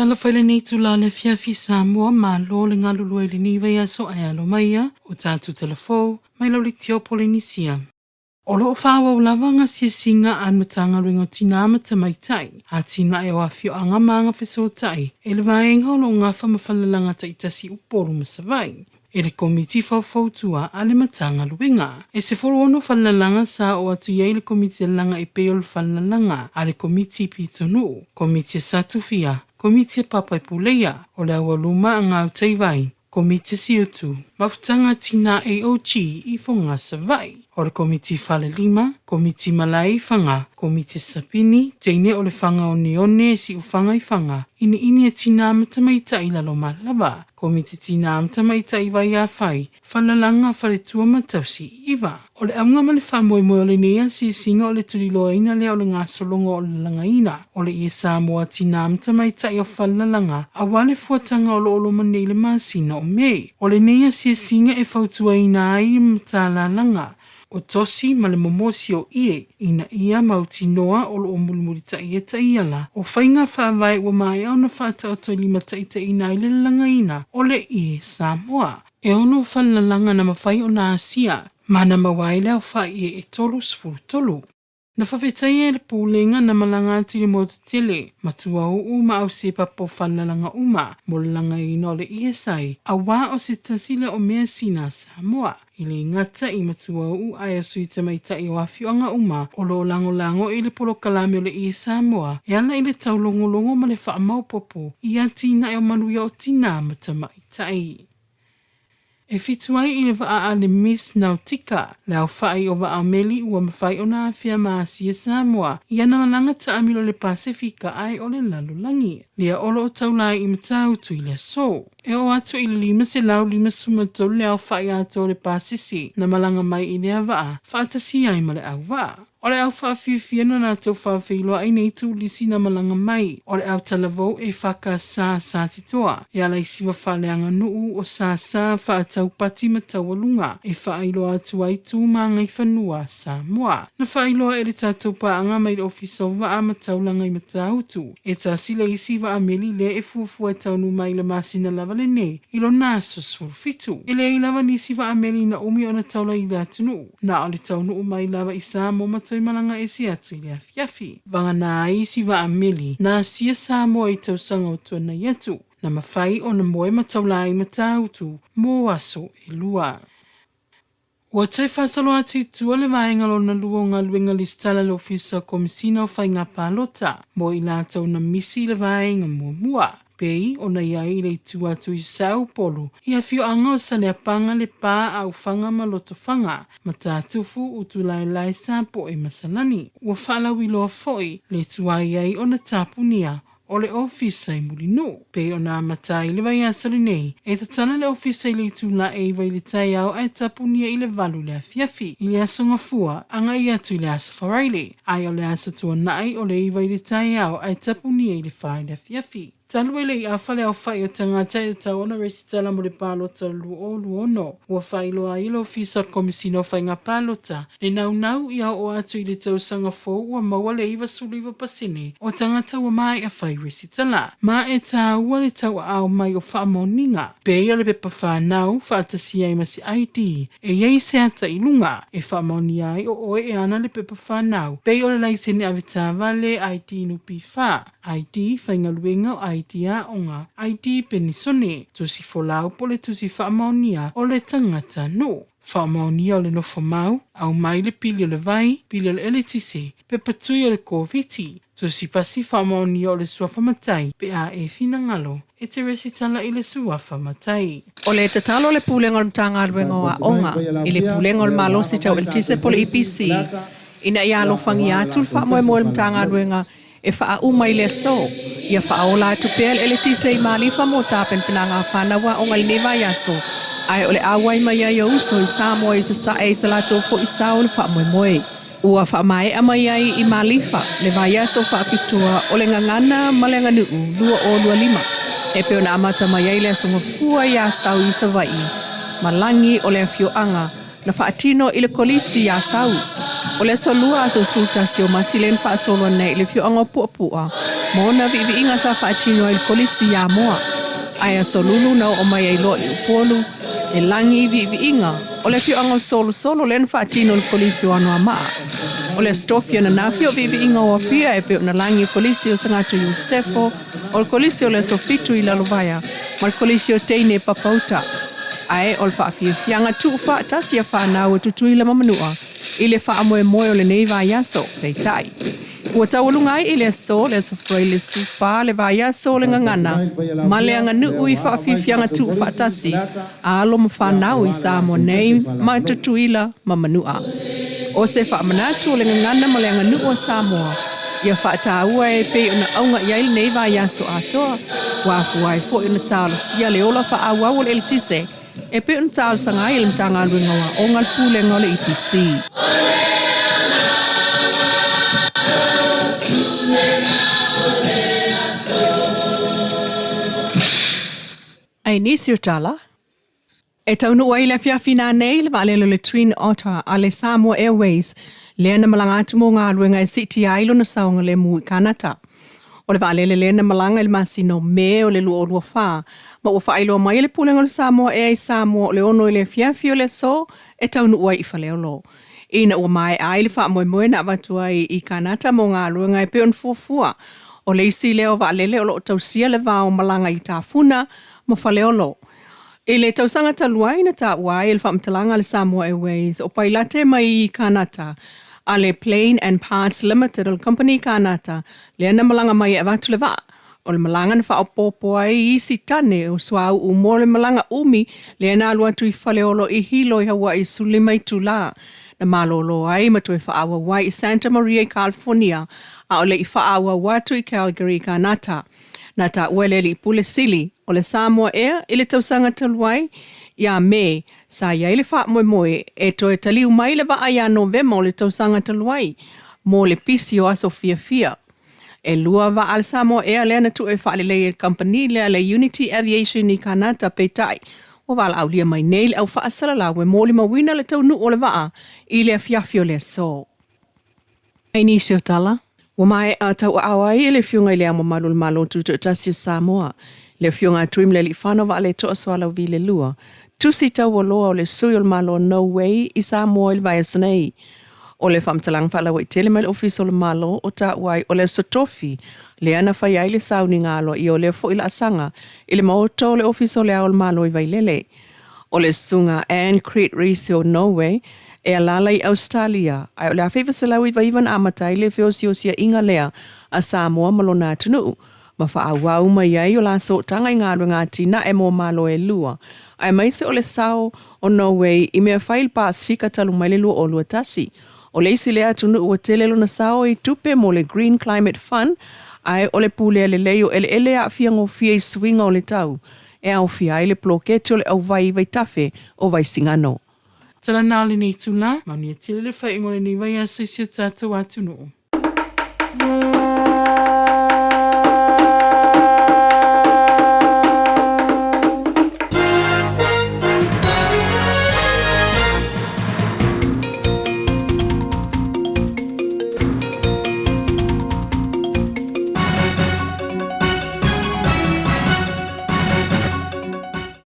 tala whaile nei tu la le fiafi Samoa ma lo le ngalulu e le niwa ia so ai alo maia o tātu telefou mai lau le tio Polinisia. O lo whawa o lawanga sia singa an matanga ringo tina mata mai tai a tina e o awhio anga maanga wheso tai e le vaenga o lo ngafa mawhalalanga ta itasi uporu masawai. E le komiti whautua a le matanga luenga. E se foro ono whalalanga sa o atu iei le komiti langa e peo le whalalanga a le komiti pitonu, komiti satu fia, komiti papai puleia o le awaluma a ngau teivai, komiti siutu, mafutanga tina AOG i fonga savai. O le komiti whale lima, komiti malai fanga, komiti sapini, teine o le fanga o neone si ufanga i fanga, ini e tina matamaita i lalo malava, komiti tina matamaita i vai a fai, whalalanga whale tua matausi iwa. O le aunga male whamoe moe o le nea si singa o le turiloaina lea o le ngā solonga o le langaina, o le ia Samoa tina matamaita i o whalalanga, a wale fuatanga o lo manei le masina o mei, o le nea si singa e whautua ina ai mtala langa, o tosi ma le momosi o ie, ina ia mauti noa o lo o mulimuri ta ia ta iala, o whainga whaavai ua mai au na whaata o toi lima ta ita ina i le langaina o le ie Samoa. E ono whalalanga na mawhai o na asia, ma na mawaile au whai e tolu sfuru tolu. Na whawhetai e le pūlenga na malanga ati le motu tele, matua uu ma au se papo whalalanga uma, mo le langaina o le ie sai, a wā o se tasile o mea sina Samoa. I le ngata i matua u ai asu i tamaita i o awhioanga uma o lo lango i le polo kalame o le i Samoa e ana i le tau longo ma le wha maupopo i a tina e o manuia o tina matamaita i. E fituai i le waa a le Miss Nautica, le au whai o waa meli ua mawhai o na awhia maasia Samoa i ana malanga ta amilo le Pasifika ai o le lalulangi. Lia olo o taulai i matau tu i le so. E o atu i le lima se lau lima sumatou le au whai ato le Pasisi na malanga mai i le awaa, whaatasi ai ma le au waa. O le au whaafifia na nā tau whaafeiloa ai nei tū lisi na malanga mai. O le au talavou e whaka sā titoa. E ala i siwa whaleanga nuu o sā whaatau pati mataualunga. E whaailoa atu ai tū maanga i whanua Samoa. Na whaailoa e le tātou paanga mai le ofisa o waa mataulanga i matautu. E tā sila i siwa a meli le e fuafua e taunu mai le masina lava le ne. Ilo nā sosfurfitu. E le i lava ni siwa a meli na umi o na taula i le atunu. Na o le taunu mai lava i Samoa matau malanga e si atu i le afiafi. Vanga nā isi wa a meli, nā sia Samoa i tau sanga o tuana i atu, na mawhai o na moe mataulai matautu, mō aso e lua. Ua tai whasalo atu i tua le vaenga lo na lua o ngā luenga listala le ofisa komisina o whai ngā pālota, mō i lātau na misi le vaenga mua. Pei o na iai le tu atu i Sao Polo, i a fio anga o sa le apanga le pā au whanga ma loto whanga, ma tātufu utu lai sapo e masalani. Ua whalau i loa foi, le tuai ai o na tapunia, o le ofisa i mulinu. Pei o na matai le vai asali nei, e tatana le ofisa i le tu la e vai le tai au ai tapunia i le valu le afiafi, i le asonga fua, anga i atu i le asa wharaile, ai o le asa tua nai o le i vai le tai au ai tapunia i le whai le afiafi. Taluele i a whale au whai o tangata e tau ona resitala mo le pālota luono. Ua whai loa i lo ofisa komisino whai ngā pālota. Le nau i au o atu i le tau sanga fō ua maua le iwa sulu iwa pasine o tangata ua mai a whai resitala. Ma e tā ua le tau au mai o whaamoninga. Pei o le pepa whanau whaatasi ai masi ID. E iei se ata i lunga e whaamoni ai o oe e ana le pepa whanau. Pei o le laisene avita vale ID nupi wha. ID whainga luenga o ID a onga, ID penisone, tusi folau po le tusi whaamaunia o le tangata no. Whaamaunia o le nofo mau, au mai le pili o le vai, pili o le eletise, pe patui o le COVID, tusi pasi whaamaunia o le suafa matai, pe a e fina ngalo, e te resitala i le suafa matai. O le tatalo le pulenga o mtanga ruenga o a onga, i le pulenga o malo si tau eletise po le EPC, ina i alo whangi atu whaamoe mo le mtanga ruenga, e wha umai le so, ia wha ola atu pēl ele tise i malifa mo tāpen pinanga whanawa o ngai newa yaso. Ai ole awai mai ai o uso i Samoa i sa sae i sa lato fo i sao le wha moe. Ua wha mai amai ai i malifa, le vai yaso wha apitua o le ngangana ma le nganuu, lua o lua lima. E peo na amata mai ai le asonga fua i a sau i sa vai, malangi o le afio anga, na wha atino i le kolisi i a sau. O le solua aso sultasi o matilen fa solo nei le fio anga puapua. Mona vi inga sa fa tino il kolisi ya moa. Aya solulu na o mai ai loi upolu. E langi vi inga. O le fio anga solo len fa tino il kolisi o anua maa. O le stofia na nafio vi inga o apia e pe na langi kolisi o sangatu Yusefo. O le kolisi o le sofitu i lalovaya. Ma le kolisi o teine papauta. Ae o le whaafianga tuufa tasia whanau tutui la mamanua. Ile wha amoe moe o le nei vaiaso, pei tai. Ua tawalungai ile so le sofroi le sufa le vaiaso le ngangana. Ma le anganu ui whaafianga tuufa tasi. Alo ma whanau i sa mo nei ma tutui la mamanua. O se whaamanatu le ngangana ma le anganu o Samoa. Ia whaataua e pei o na aunga iaile nei vaiaso atoa. Wafu ai fo i na talo sia le ola whaawau le eltise. E pe un tal sanga il mtanga luenga wa o ngal pule ngole EPC. Ai nisi Tala. E taunu wai le fiafina nei le vale le Twin Otter a le Samoa Airways le na malanga atu mo ngā luenga e siti ailo na saunga le mui kanata. O le vale le na malanga il masino me o le lua lua wha. Ma ua whaailoa mai le pulenga le Samoa e ai Samoa le ono le fiafio le so e taunu ua i whaleolo. Ina ua mai ai le wha moe moe na avatua i kanata mo ngā luenga e peon fuafua. O le isi leo vaalele o lo tausia le vao malanga i tafuna mo whaleolo. E le tausanga taluai na ta uai le whamtalanga le Samoa Airways o pailate mai i kanata. A le Plane and Parts Limited o company kanata le ana malanga mai e avatu le vaa. O le malanga na whaopopo ai i si tane o suau u mo le malanga umi le ana alua tui whaleolo i hilo i hawa i suli mai tula. Na malolo ai ma tui whaawa wai i Santa Maria, California a o le i whaawa watu i Calgary kanata. Na ta uele li pule sili o le Samoa Air i le tausanga taluai ia me sa ia i le wha moe moe e toe taliu mai le waa ia Novema o le tausanga taluai mo le pisi o aso fia. E lua wa al Samoa Air lea na tu e whaalelei e company lea le Unity Aviation i kanata peitai. O wala au lia mai nei le au whaasala we mōli mawina le taunu o le waa i le fiafio le so. Ai nisi o Tala. Wa mai a tau awai e le fiunga i le amo malo tutu tasio Samoa. Le fiunga tuim le li whano wa le toa swala vi le lua. Tusi tau o loa o le sui o le malo no way i Samoa il vai asanei. O le whamtalang whala wa i telemel office o le malo o ta wai o le sotofi. Le ana whai ai le sauni ngalo i o le fo ila asanga. I le maoto o le office o le ao le malo i vai lele. O le sunga and Crete Reese o Norway e alala i Australia. Ai o le awhiwa salawi vai iwan amatai le feo sia inga lea a Samoa malona atunu. Ma wha awau mai ai o la so tanga i ngāru ngā tina e mō malo e lua. Ai maise o le sao o Norway i mea whail Pasifika talu mai le lua o lua tasi. O le isi lea tunu ua telelo na sao i tupe mo le Green Climate Fund, ai o le pule le leo ele a fia ngō fia i swinga o le tau. E au fia ai le plokete o le au vai tafe o vai singano. Tala nāli ni tula, mauni e tile le whai ngore ni vai a sisio tātou atu noo.